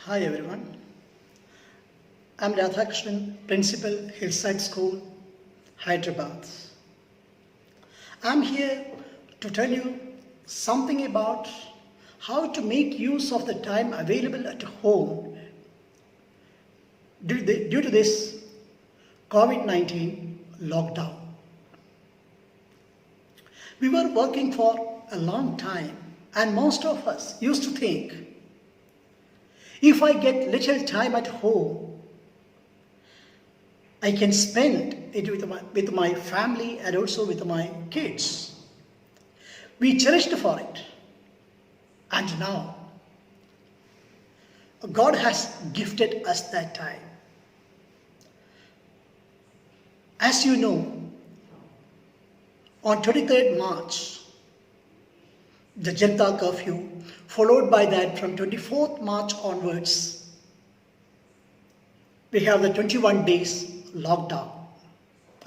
Hi everyone, I'm Radhakrishnan, Principal, Hillside School, Hyderabad. I'm here to tell you something about how to make use of the time available at home due to this COVID-19 lockdown. We were working for a long time and most of us used to think, if I get little time at home, I can spend it with my family and also with my kids. We cherished for it. And now, God has gifted us that time. As you know, on 23rd March, the Janata curfew, followed by that from 24th March onwards, we have the 21 days lockdown.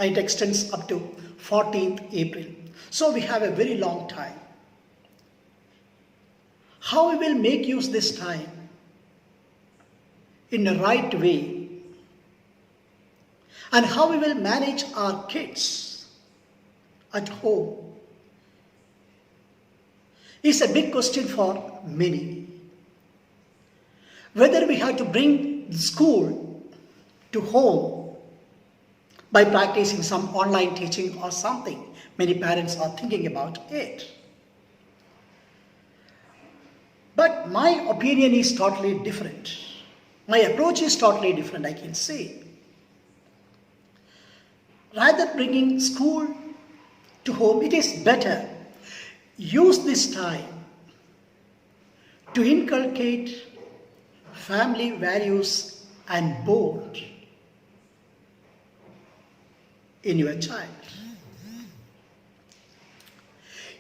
It extends up to 14th April. So we have a very long time. How we will make use this time in the right way and how we will manage our kids at home is a big question for many. Whether we have to bring the school to home by practicing some online teaching or something, many parents are thinking about it. But my opinion is totally different. My approach is totally different, I can say. Rather bringing school to home, it is better use this time to inculcate family values and bond in your child.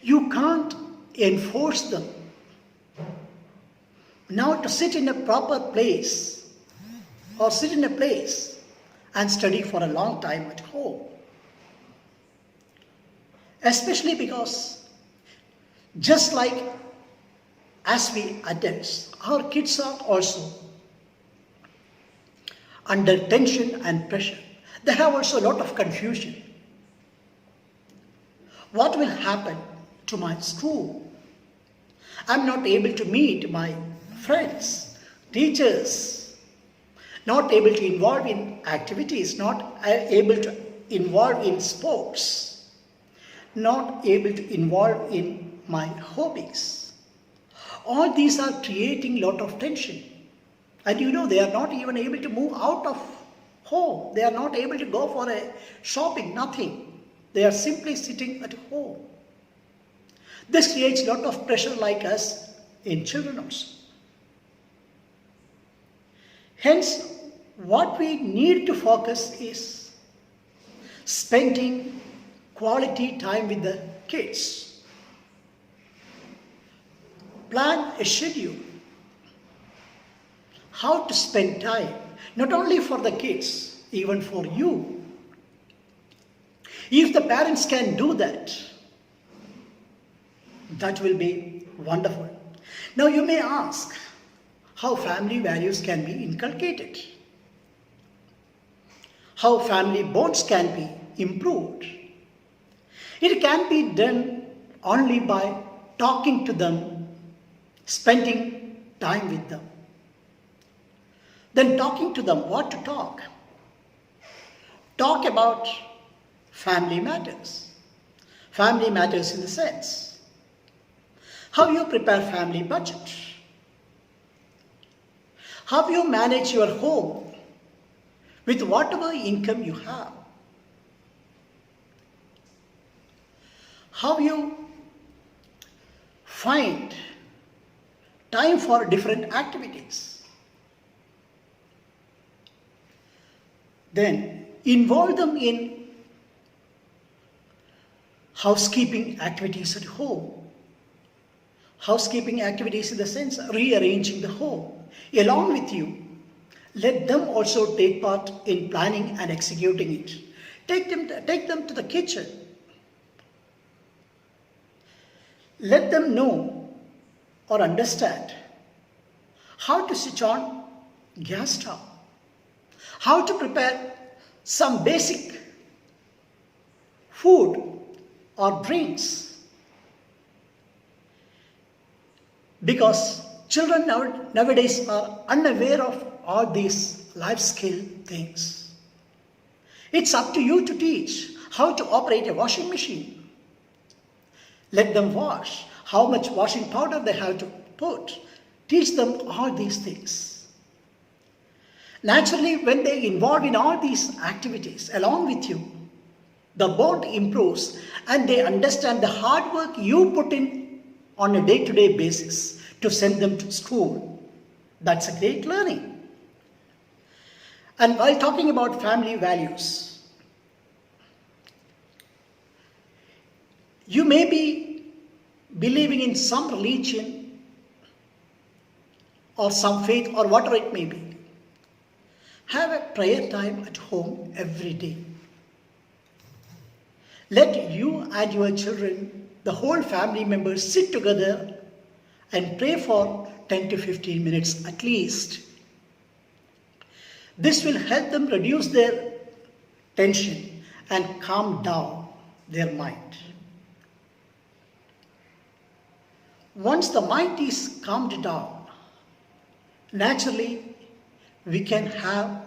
You can't enforce them now to sit in a proper place or sit in a place and study for a long time at home. Especially because just like as we adults, our kids are also under tension and pressure. They have also a lot of confusion. What will happen to my school? I'm not able to meet my friends, teachers, not able to involve in activities, not able to involve in sports, not able to involve in my hobbies. All these are creating a lot of tension. And you know, they are not even able to move out of home. They are not able to go for a shopping, nothing. They are simply sitting at home. This creates a lot of pressure like us in children also. Hence, what we need to focus is spending quality time with the kids. Plan a schedule. How to spend time, not only for the kids, even for you. If the parents can do that, that will be wonderful. Now you may ask, how family values can be inculcated? How family bonds can be improved? It can be done only by talking to them, spending time with them. Then talking to them, what to talk? Talk about family matters. Family matters in the sense, how you prepare family budget? How you manage your home with whatever income you have? How you find time for different activities? Then involve them in housekeeping activities at home. Housekeeping activities in the sense rearranging the home. Along with you, let them also take part in planning and executing it. Take them to the kitchen. Let them know or understand how to switch on gas stove, how to prepare some basic food or drinks. Because children nowadays are unaware of all these life skill things. It's up to you to teach how to operate a washing machine. Let them wash, how much washing powder they have to put. Teach them all these things. Naturally, when they involve in all these activities along with you, the bond improves and they understand the hard work you put in on a day-to-day basis to send them to school. That's a great learning. And while talking about family values, you may be believing in some religion or some faith or whatever it may be. Have a prayer time at home every day. Let you and your children, the whole family members, sit together and pray for 10 to 15 minutes at least. This will help them reduce their tension and calm down their mind. Once the mind is calmed down, naturally we can have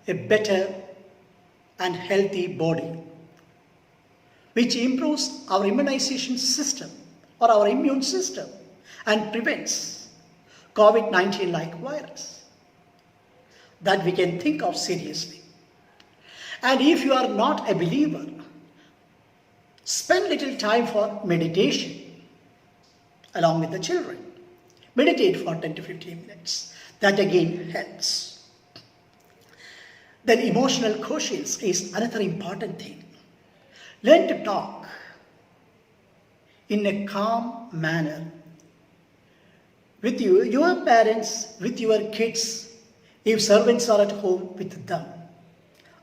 a better and healthy body, which improves our immunization system or our immune system and prevents COVID-19 like virus that we can think of seriously. And if you are not a believer, spend little time for meditation along with the children. Meditate for 10 to 15 minutes. That again helps. Then emotional quotient is another important thing. Learn to talk in a calm manner with you, your parents, with your kids, if servants are at home, with them.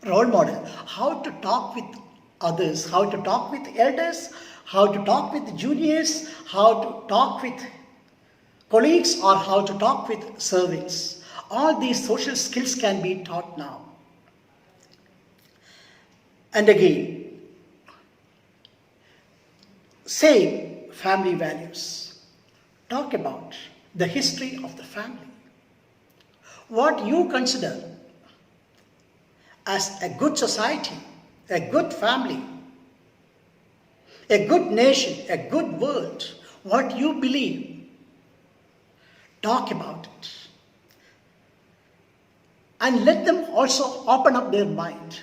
Role model, how to talk with others, how to talk with elders, how to talk with juniors, how to talk with colleagues, or how to talk with servants. All these social skills can be taught now. And again, same family values. Talk about the history of the family. What you consider as a good society, a good family, a good nation, a good world, what you believe. Talk about it. And let them also open up their mind.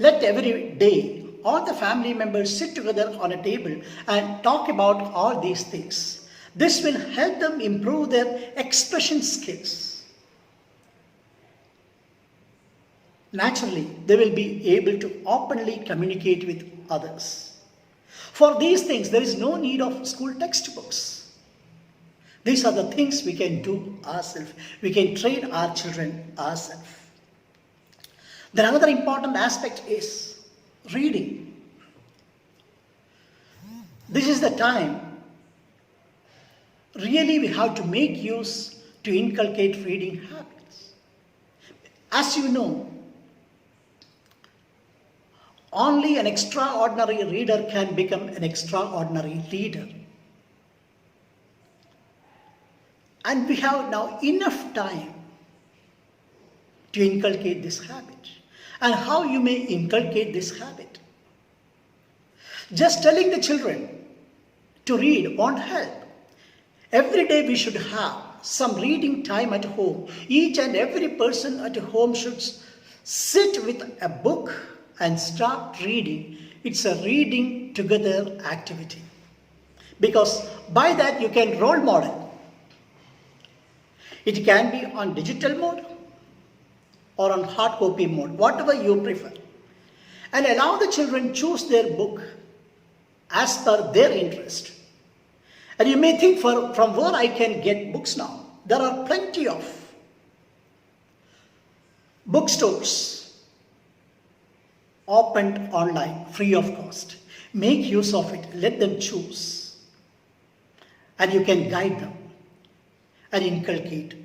Let every day all the family members sit together on a table and talk about all these things. This will help them improve their expression skills. Naturally, they will be able to openly communicate with others. For these things, there is no need of school textbooks. These are the things we can do ourselves. We can train our children ourselves. Then another important aspect is reading. This is the time really we have to make use to inculcate reading habits. As you know, only an extraordinary reader can become an extraordinary leader. And we have now enough time to inculcate this habit. And how you may inculcate this habit? Just telling the children to read won't help. Every day we should have some reading time at home. Each and every person at home should sit with a book and start reading. It's a reading together activity. Because by that you can role model. It can be on digital mode or on hard copy mode, whatever you prefer. And allow the children choose their book as per their interest. And you may think, from where I can get books now? There are plenty of bookstores opened online, free of cost. Make use of it. Let them choose. And you can guide them and inculcate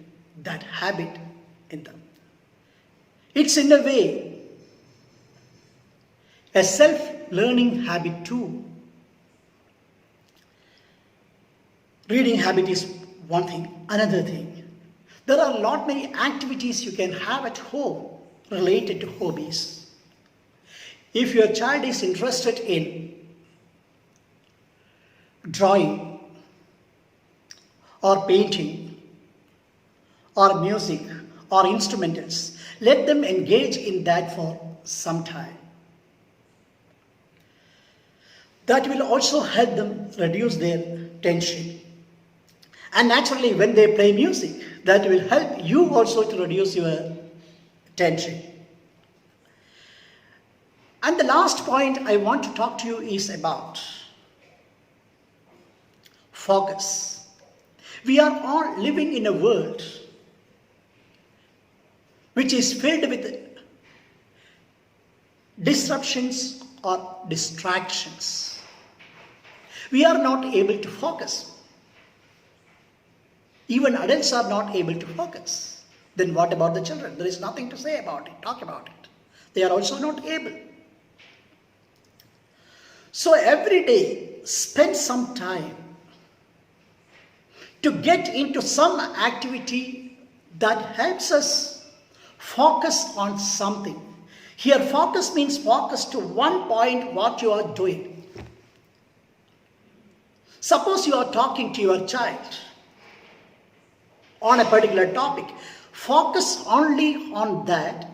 that habit in them. It's in a way a self-learning habit too. Reading habit is one thing. Another thing, there are a lot many activities you can have at home related to hobbies. If your child is interested in drawing or painting or music or instrumentals, let them engage in that for some time. That will also help them reduce their tension. And naturally, when they play music, that will help you also to reduce your tension. And the last point I want to talk to you is about focus. We are all living in a world which is filled with disruptions or distractions. We are not able to focus. Even adults are not able to focus. Then what about the children? There is nothing to say about it, talk about it. They are also not able. So every day, spend some time to get into some activity that helps us focus on something. Here, focus means focus to one point what you are doing. Suppose you are talking to your child on a particular topic. Focus only on that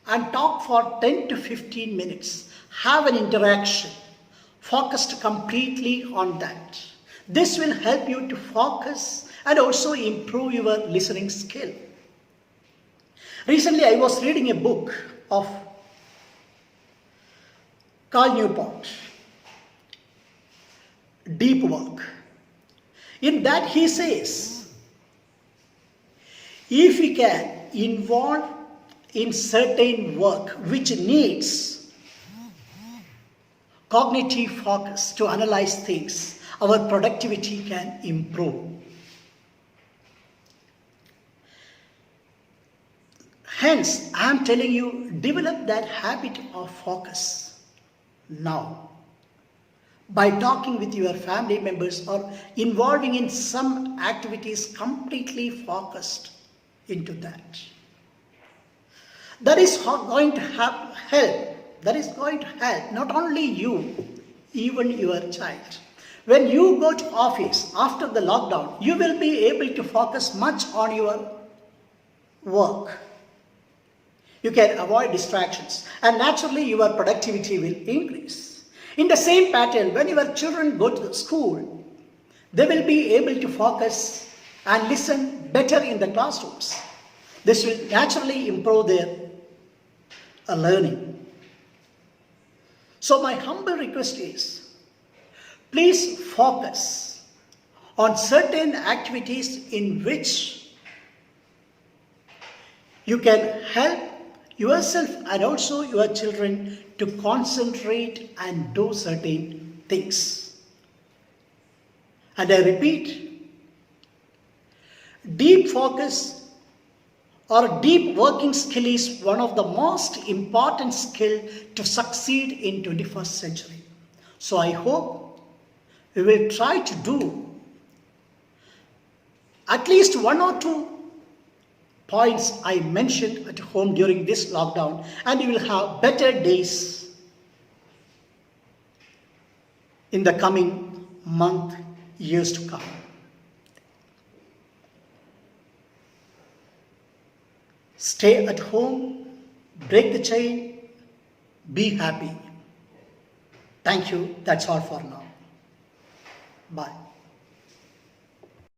and talk for 10 to 15 minutes. Have an interaction. Focused completely on that. This will help you to focus and also improve your listening skill. Recently, I was reading a book of Carl Newport, Deep Work. In that he says, if we can involve in certain work which needs cognitive focus to analyze things, our productivity can improve. Hence, I am telling you, develop that habit of focus now. By talking with your family members or involving in some activities completely focused into that. That is going to help. That is going to help not only you, even your child. When you go to office after the lockdown, you will be able to focus much on your work. You can avoid distractions and naturally your productivity will increase. In the same pattern, when your children go to the school, they will be able to focus and listen better in the classrooms. This will naturally improve their learning. So my humble request is, please focus on certain activities in which you can help yourself and also your children to concentrate and do certain things. And I repeat, deep focus or deep working skill is one of the most important skill to succeed in 21st century. So I hope we will try to do at least one or two points I mentioned at home during this lockdown, and you will have better days in the coming month, years to come. Stay at home, break the chain, be happy. Thank you. That's all for now. Bye.